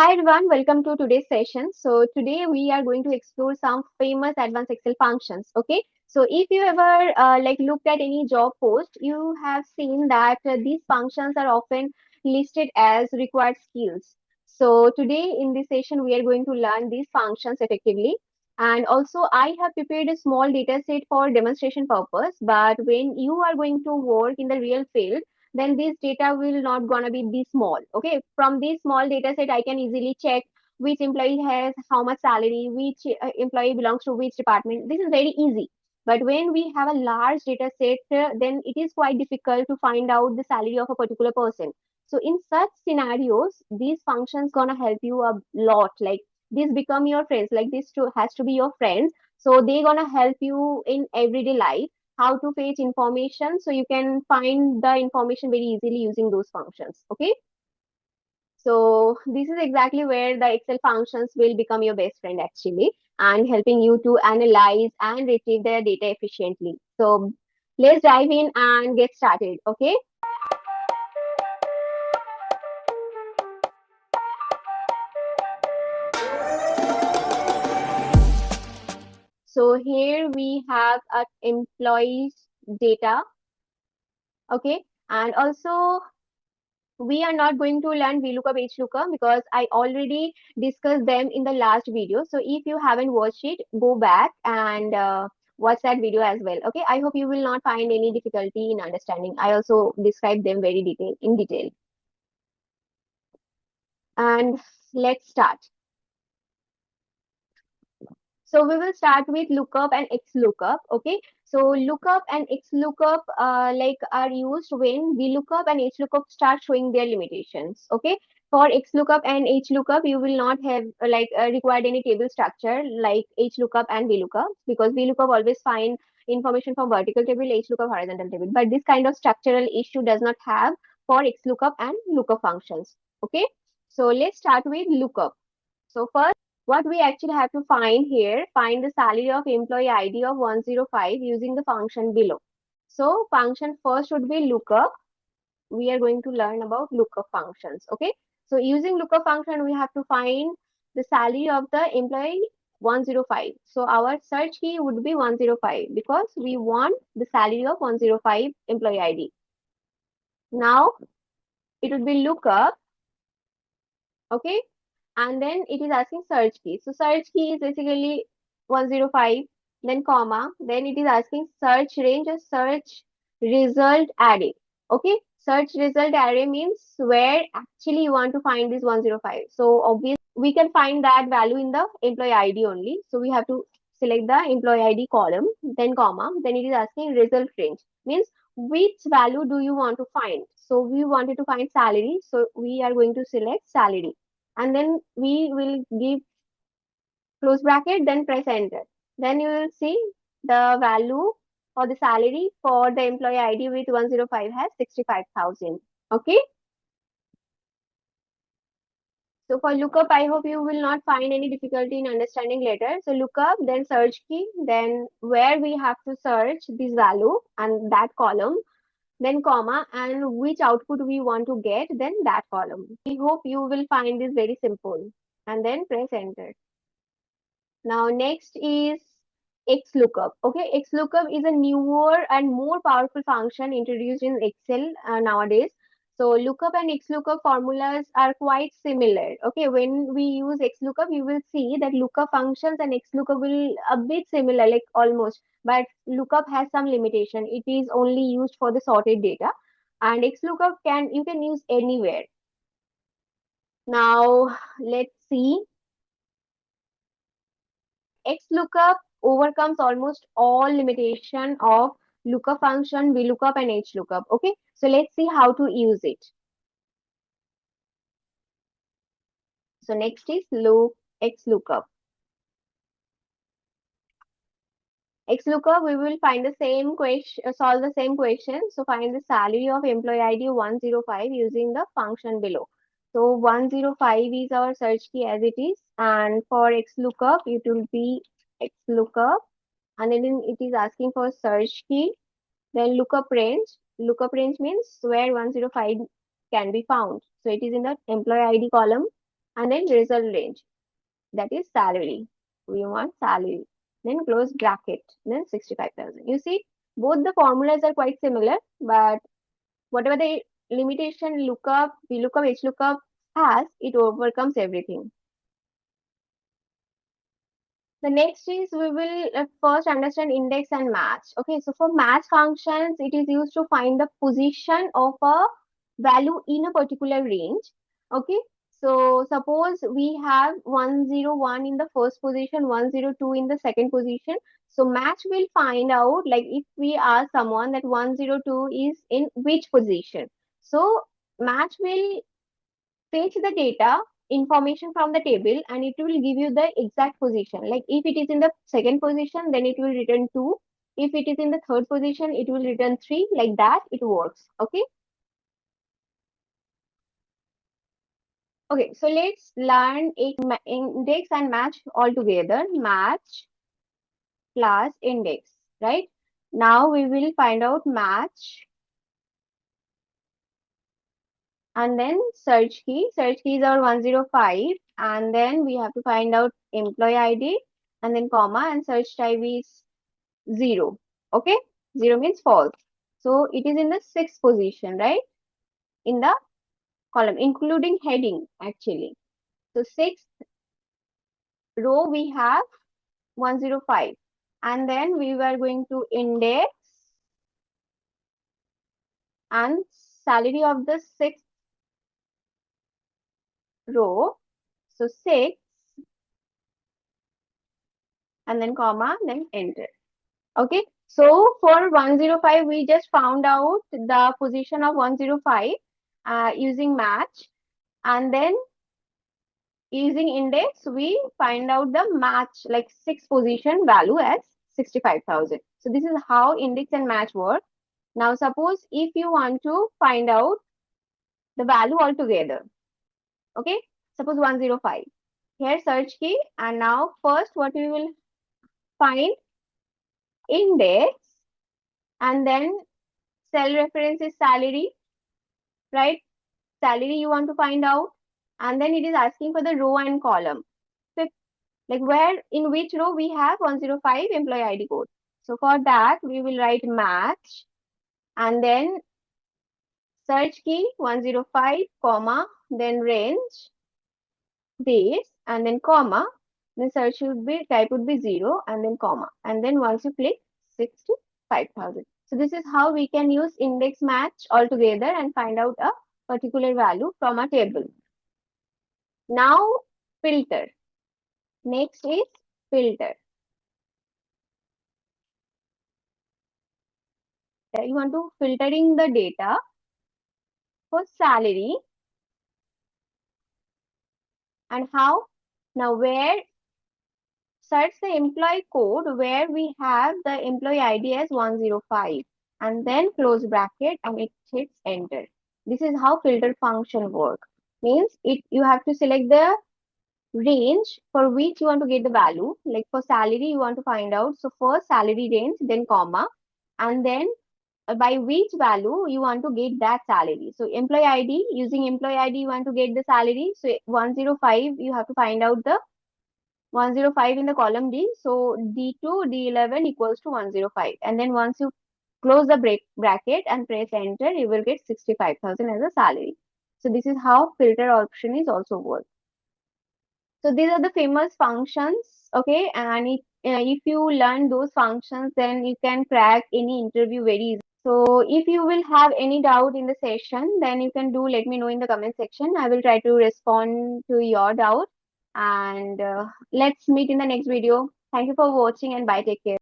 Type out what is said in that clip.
Hi everyone, welcome to today's session. So today we are going to explore some famous advanced Excel functions. Okay, so if you ever looked at any job post, you have seen that these functions are often listed as required skills. So today in this session we are going to learn these functions effectively. And also I have prepared a small data set for demonstration purpose. But when you are going to work in the real field, then this data will not gonna be this small. Okay, from this small data set I can easily check which employee has how much salary, which employee belongs to which department. This is very easy. But when we have a large data set, then it is quite difficult to find out the salary of a particular person. So in such scenarios, these functions gonna help you a lot. Like this become your friends, like has to be your friends. So they gonna help you in everyday life how to fetch information, so you can find the information very easily using those functions. Okay, so this is exactly where the Excel functions will become your best friend actually, and helping you to analyze and retrieve the data efficiently. So let's dive in and get started. Okay, so here we have a employees data. Okay, and also we are not going to learn VLOOKUP, HLOOKUP because I already discussed them in the last video. So if you haven't watched it, go back and watch that video as well. Okay, I hope you will not find any difficulty in understanding. I also described them in detail. And let's start. So we will start with lookup and XLOOKUP. Okay. So lookup and XLOOKUP are used when VLOOKUP and HLOOKUP start showing their limitations. Okay. For XLOOKUP and HLOOKUP, you will not have required any table structure like HLOOKUP and VLOOKUP, because VLOOKUP always find information from vertical table, HLOOKUP horizontal table. But this kind of structural issue does not have for XLOOKUP and lookup functions. Okay. So let's start with lookup. So first, what we actually have to find here, find the salary of employee ID of 105 using the function below. So function first would be lookup. We are going to learn about lookup functions. Okay. So using lookup function, we have to find the salary of the employee 105. So our search key would be 105 because we want the salary of 105 employee ID. Now it would be lookup. Okay, and then it is asking search key. So search key is basically 105, then comma, then it is asking search range or search result array. Okay, search result array means where actually you want to find this 105. So obviously we can find that value in the employee ID only. So we have to select the employee ID column, then comma, then it is asking result range, means which value do you want to find. So we wanted to find salary, so we are going to select salary, and then we will give close bracket, then press enter. Then you will see the value for the salary for the employee ID with 105 has 65,000. Okay. So for lookup, I hope you will not find any difficulty in understanding later. So lookup, then search key, then where we have to search this value and that column, then comma, and which output we want to get, then that column. I hope you will find this very simple, and then press enter. Now next is XLOOKUP. Okay, XLOOKUP is a newer and more powerful function introduced in Excel nowadays. So lookup and XLOOKUP formulas are quite similar. Okay, when we use XLOOKUP, you will see that lookup functions and XLOOKUP will a bit similar, like almost. But lookup has some limitation. It is only used for the sorted data, and XLOOKUP you can use anywhere. Now let's see. XLOOKUP overcomes almost all limitation of lookup function, VLOOKUP, and HLOOKUP. Okay, so let's see how to use it. So next is XLOOKUP. XLOOKUP, we will find the same question, solve the same question. So find the salary of employee ID 105 using the function below. So 105 is our search key as it is, and for XLOOKUP, it will be XLOOKUP, and then it is asking for search key. Then lookup range. Lookup range means where 105 can be found. So it is in the employee ID column. and then result range, that is salary. We want salary. Then close bracket, then 65,000. You see, both the formulas are quite similar, but whatever the limitation lookup, VLOOKUP, HLOOKUP has, it overcomes everything. The next is we will first understand index and match. Okay, so for match functions, it is used to find the position of a value in a particular range. Okay, so suppose we have 101 in the first position, 102 in the second position. So match will find out, like if we ask someone that 102 is in which position. So match will fetch the data information from the table and it will give you the exact position. Like if it is in the second position, then it will return 2. If it is in the third position, it will return 3. Like that, it works. Okay. Okay. So let's learn index and match all together. Match plus index, right? Now we will find out match and then search key. Search key is our 105 and then we have to find out employee ID and then comma and search type is 0. Okay, 0 means false. So it is in the sixth position, right? In the column, including heading actually. So sixth row we have 105 and then we were going to index and salary of the sixth row. So 6 and then comma, then enter. Okay, so for 105, we just found out the position of 105 using match, and then using index, we find out the match like six position value as 65,000. So this is how index and match work. Now, suppose if you want to find out the value altogether, okay, suppose 105. Here search key, and now first what we will find index, and then cell reference is salary, right? Salary you want to find out, and then it is asking for the row and column. So, like where in which row we have 105 employee ID code. So for that we will write match and then search key 105 comma then range this and then comma then search would be type would be 0 and then comma and then once you click 65,000. So this is how we can use index match altogether and find out a particular value from a table. Now filter. Next is filter. You want to filtering the data for salary and how? Now where search the employee code where we have the employee ID as 105 and then close bracket and it hits enter. This is how filter function work. Means it you have to select the range for which you want to get the value. Like for salary, you want to find out. So first salary range, then comma, and then by which value you want to get that salary. So employee ID, using employee ID, you want to get the salary. So 105, you have to find out the 105 in the column D. So D2, D11 equals to 105. And then once you close the bracket and press enter, you will get 65,000 as a salary. So this is how filter option is also work. So these are the famous functions, okay? And if you learn those functions, then you can crack any interview very easily. So if you will have any doubt in the session, then you can do let me know in the comment section. I will try to respond to your doubt. And let's meet in the next video. Thank you for watching and bye. Take care.